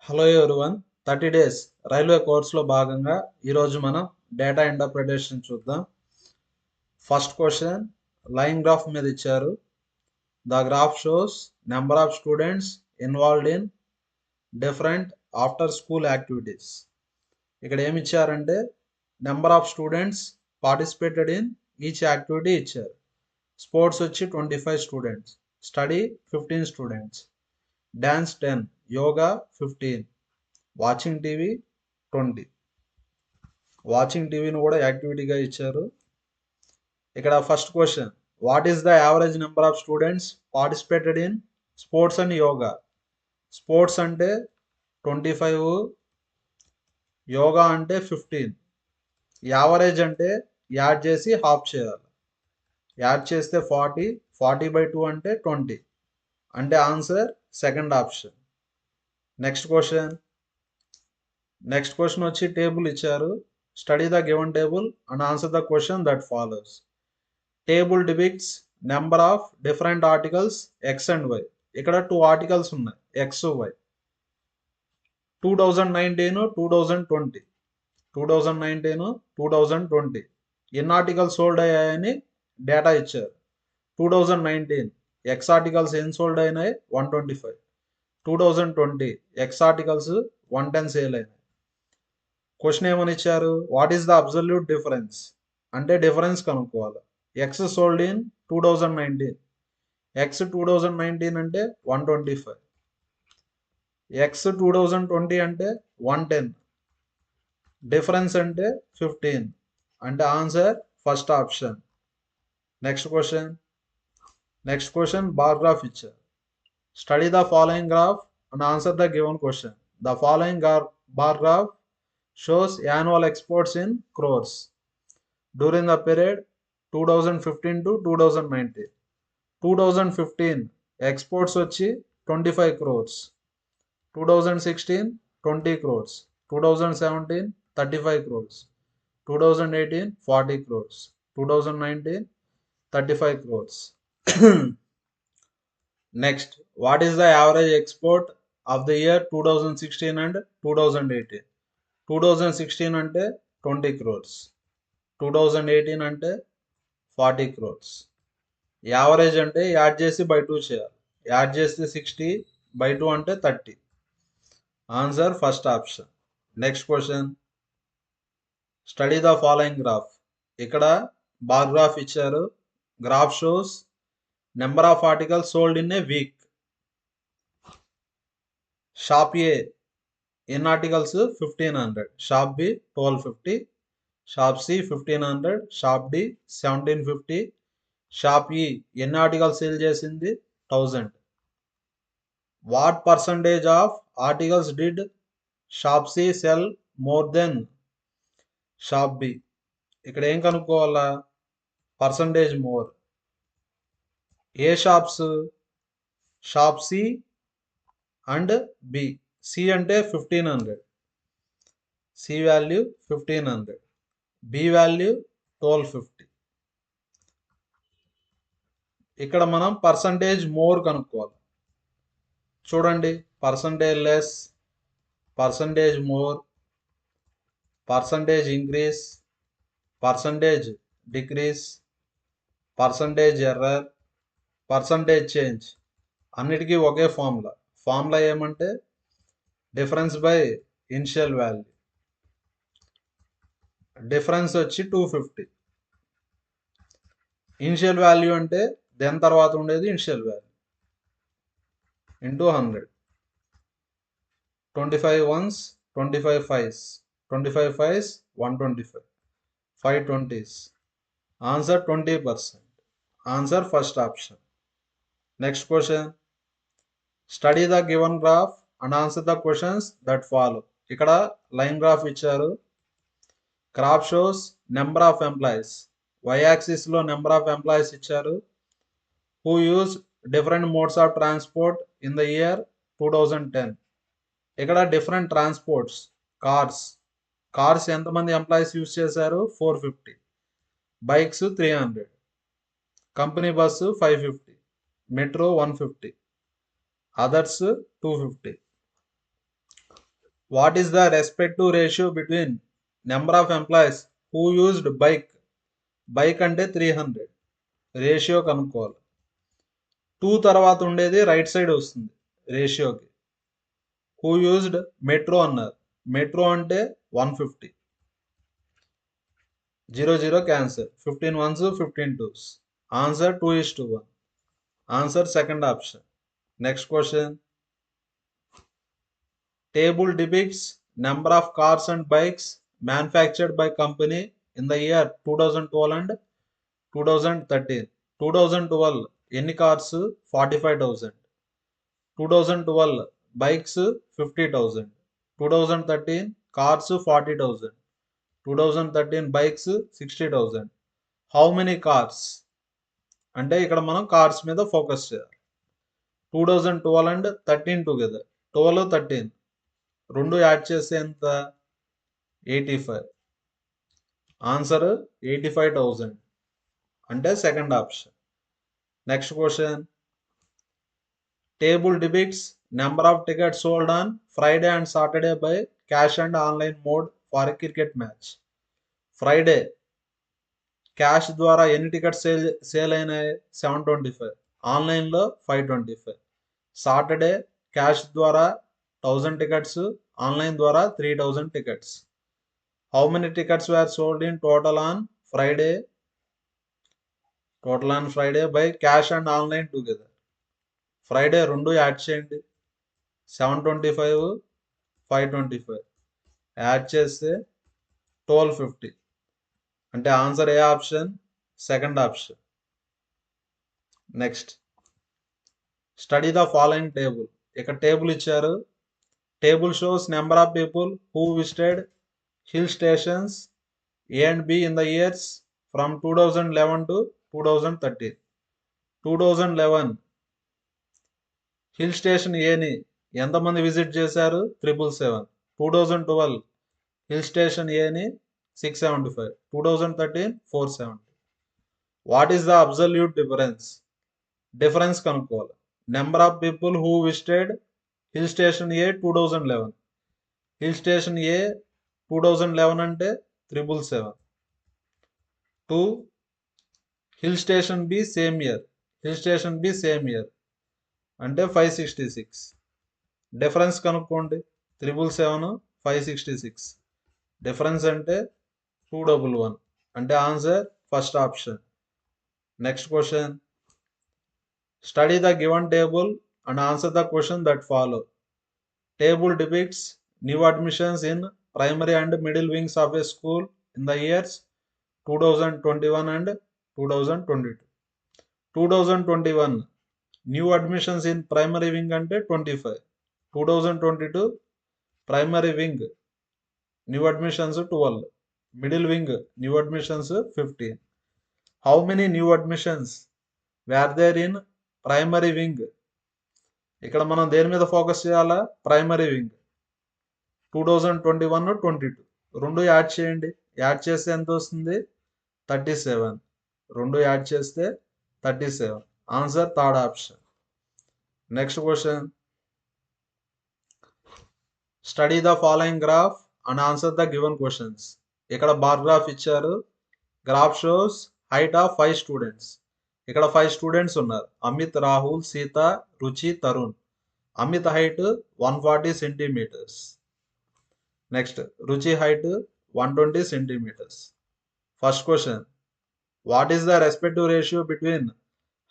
Hello everyone 30 days railway కోర్సులో భాగంగా ఈరోజు మనం డేటా ఇంటర్ప్రిటేషన్ చూద్దాం. ఫస్ట్ క్వశ్చన్ లైన్ గ్రాఫ్ మీద ఇచ్చారు. The graph shows number of students involved in different after school activities. ఇక్కడ ఏమి ఇచ్చారంటే number of students participated in each activity ఇచ్చారు. స్పోర్ట్స్ వచ్చి 25 students, study 15 students, dance 10, yoga 15, watching TV 20. Watching టీవీని కూడా యాక్టివిటీగా ఇచ్చారు. ఇక్కడ first question, what is the average number of students participated in sports and yoga? Sports అంటే 25, యోగా అంటే 15. యావరేజ్ అంటే యాడ్ చేసి హాఫ్ చేయాలి. యాడ్ చేస్తే 40, 40/2 అంటే 20. అంటే answer second option. Next question వచ్చి టేబుల్ ఇచ్చారు. Study the given table and answer the question that follows. Table depicts number of different articles X and Y. ఇక్కడ 2 ఆర్టికల్స్ ఉన్నాయి, ఎక్స్ వై. 2019, 2020, 2019, 2020 ఎన్ని ఆర్టికల్స్ సోల్డ్ అయ్యాయని data ఇచ్చారు. 2019 X articles ఏం sold అయినాయి? 125. 2020 X articles 110 sale అయినాయి. Question ఏమని ఇచ్చారు? What is the absolute difference అంటే డిఫరెన్స్ కనుక్కోవాలి. ఎక్స్ సోల్డ్ ఇన్ 2019, ఎక్స్ 2019 అంటే 125, ఎక్స్ 2020 అంటే 110, డిఫరెన్స్ అంటే 15. అంటే answer first option. Next question bar graph ఇచ్చారు. Study the following graph and answer the given question. The following bar graph shows annual exports in crores during the period 2015 to 2019. 2015 exports వచ్చి 25 crores, 2016 20 crores, 2017 35 crores, 2018 40 crores, 2019 35 crores. Next, what is the average export of the year 2016 and 2018? 2016 అంటే 20 crores, 2018 అంటే 40 crores. Average అంటే add చేసి by 2 చేయాలి. Add చేస్తే 60/2 అంటే 30. Answer first option. Next question, study the following graph. ఇక్కడ bar graph ఇచ్చారు. Graph shows number of articles sold in a week. Shop A ఎన్ని articles? 1500, shop B 1250, shop C 1500, shop D 1750, shop E ఎన్ని articles sale చేసింది? 1000. What percentage of articles did shop C sell more than shop B? ఇక్కడ ఏం కనుక్కోవాలా? Percentage more. ఏ షాప్స్? Shop C and B. C అంటే 1500, C value 1500, B value 1250. ఇక్కడ మనం పర్సంటేజ్ మోర్ కనుక్కోవాలి. చూడండి, percentage less, percentage more, percentage increase, percentage decrease, percentage error, percentage change. అన్నిటికీ ఒకే ఫార్ములా ఏమంటే difference by initial value. Difference వచ్చి 250. ఇనిషియల్ వాల్యూ అంటే దాని తర్వాత ఉండేది initial value into 100. 25 ones, 25 5s, 25 5s 125, 5 20s. Answer 20%. Answer first option. Next question, study the given graph and answer the questions that follow. ఇక్కడ line graph ఇచ్చారు. Graph shows number of employees. Y axis లో number of employees ఇచ్చారు. Who use different modes of transport in the year 2010. ఇక్కడ different transports. Cars ఎంతమంది employees use చేశారు? 450. Bikes 300, company bus 550, metro 150, others 250. What is the respective ratio between number of employees who used bike? Bike అంటే 300. Ratio కనుక్కోవాలి. 2 తర్వాత ఉండేది right side వస్తుంది రేషియోకి. Who used metro అన్నారు. Metro అంటే 150. 0 cancer. 15 ones 15 twos. Answer 2:1. Answer second option. Next question. Table depicts number of cars and bikes manufactured by company in the year 2012 and 2013. 2012 ఎన్ని cars? 45,000. 2012 bikes 50,000. 2013 cars 40,000. 2013 bikes 60,000. How many cars అంటే ఇక్కడ మనం cars మీద focus చేయాలి. 2012 and 13 together. 12 13 రెండు add చేస్తే ఎంత? 85. Answer 85,000 అంటే second option. Next question. Table depicts number of tickets sold on Friday and Saturday by cash and online mode for cricket match. Friday cash ద్వారా ఎన్ని టికెట్స్ సేల్ అయినాయి? 725. ఆన్లైన్లో 525. Saturday cash ద్వారా 1000 tickets, online ద్వారా 3000 tickets. How many tickets were sold in total on Friday? Total on Friday by cash and online together. Friday రెండు add చేయండి. 725 525 add చేస్తే 1250 అంటే ఆన్సర్ ఏ option? Second option. Next. Study the following table. ఇక్కడ table ఇచ్చారు. Table shows number of people who visited hill stations A and B in the years from 2011 to 2013. 2011 hill station ఏని ఎంతమంది visit చేశారు? 777. 2012 hill station ఏని 675. 2013 470. What is the absolute difference? Difference కనుక్కోవాలి. Number of people who visited hill station A 2011. Hill station A 2011 అంటే 777. 2 hill station B same year. Hill station B same year అంటే 566. Difference కనుక్కోండి. 777 566. Difference అంటే 211 అంటే answer first option. Next question. Study the given table and answer the question that follow. Table depicts new admissions in primary and middle wings of a school in the years 2021 and 2022. 2021 new admissions in primary wing ante 25. 2022 primary wing new admissions 12. Middle wing new admissions 15. How many new admissions were there in primary wing? ఇక్కడ మనం దేని మీద focus చేయాలా? Primary wing. 2021 22 రెండు add చేయండి. Add చేస్తే ఎంత వస్తుంది? 37. రెండు యాడ్ చేస్తే 37. Answer third option. Next question. Study the following graph and answer the given questions. ఇక్కడ బార్ గ్రాఫ్ ఇచ్చారు. Graph shows height of 5 students. ఇక్కడ 5 స్టూడెంట్స్ ఉన్నారు. Amit, Rahul, Sita, Ruchi, Tarun. Amit height 140 centimetres. Next Ruchi height 120 centimetres. First question. What is the respective ratio between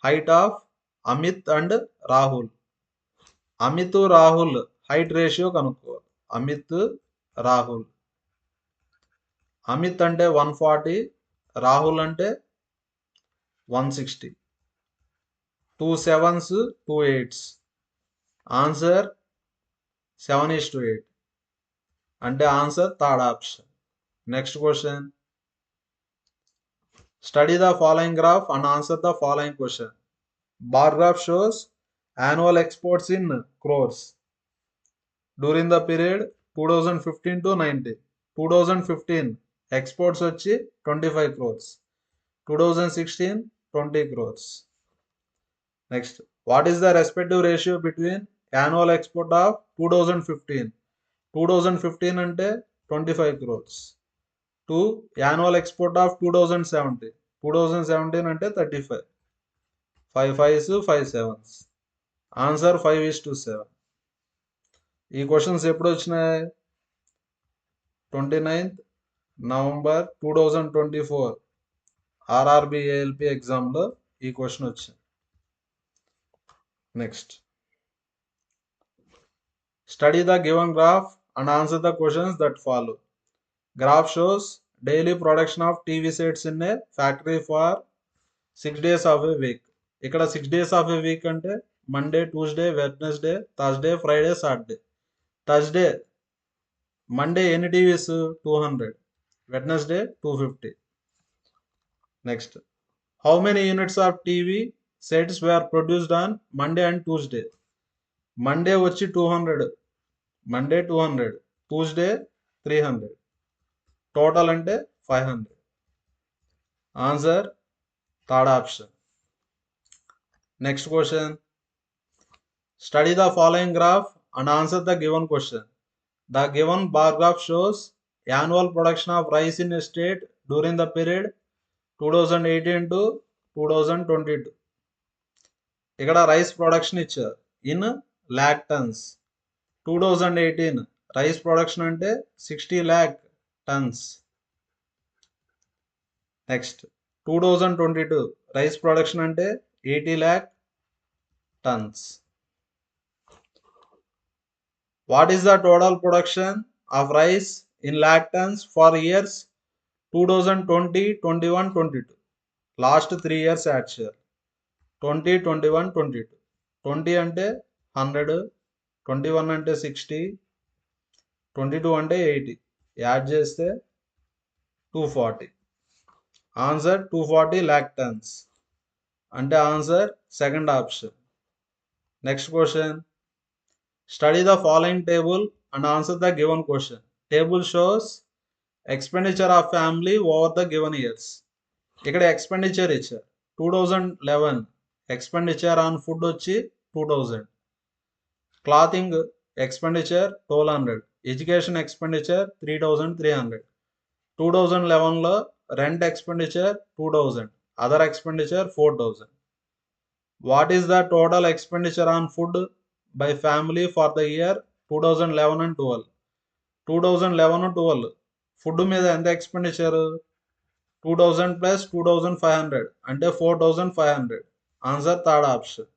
height of Amit and Rahul? Amit Rahul height ratio కనుక్కోవాలి. అమిత్ రాహుల్. అమిత్ అంటే 140, రాహుల్ అంటే 160. 2 sevens 2 8s. Answer 7:8 అంటే answer third option. Next question. Study the following graph and answer the following question. Bar graph shows annual exports in crores during the period 2015 to 19. 2015 exports వచ్చి 25 crores. 2016 20 crores. Next. What is the respective ratio between annual export of 2015? 2015 అంటే 25 crores. 2 annual export of 2017. 2017 అంటే 35. 5 5s 5 7s. Answer 5:7. ఈ questions ఎప్పుడు వచ్చినాయి? 29th November 2024 RRB ALP ఎగ్జామ్లో ఈ question వచ్చింది. Next, study the given graph and answer the questions that follow. Graph shows daily production of TV sets in a factory for 6 days of a week. ఇక్కడ 6 days of a week అంటే Monday, Tuesday, Wednesday, Thursday, Friday, Saturday. Thursday Monday ఎన్ని TVs? 200. Wednesday 250. Next, how many units of TV sets were produced on Monday and Tuesday? Monday వచ్చి 200, Monday 200, Tuesday 300, total అంటే 500. Answer third option. Next question, study the following graph and answer the given question. The given bar graph shows annual production of rice in state during the period 2018 to 2022. ఇక్కడ rice production ఇచ్చారు in lakh tons. 2018 rice production అంటే 60 lakh tons. Next, 2022 rice production అంటే 80 lakh tons. What is the total production of rice in lakh tons for years 2020, 21, 22? Last 3 years add చేయాలి. 20, 21, 22. 20 అంటే 100, 21 అంటే 60, 22 అంటే 80. Add చేస్తే 240. Answer 240 lakh tons. అంటే answer second option. Next question, study the following table and answer the given question. Table shows expenditure of family over the given years. ఇక్కడ expenditure ఇచ్చారు. 2011 expenditure on food వచ్చి 2000, clothing expenditure 1200, education expenditure 3300. 2011లో rent expenditure 2000, other expenditure 4000. What is the total expenditure on food by family for the year 2011 and 12? 2011, 12 food మీద ఎంత expenditure? 2000 plus 2500 అంటే 4500. Answer third option.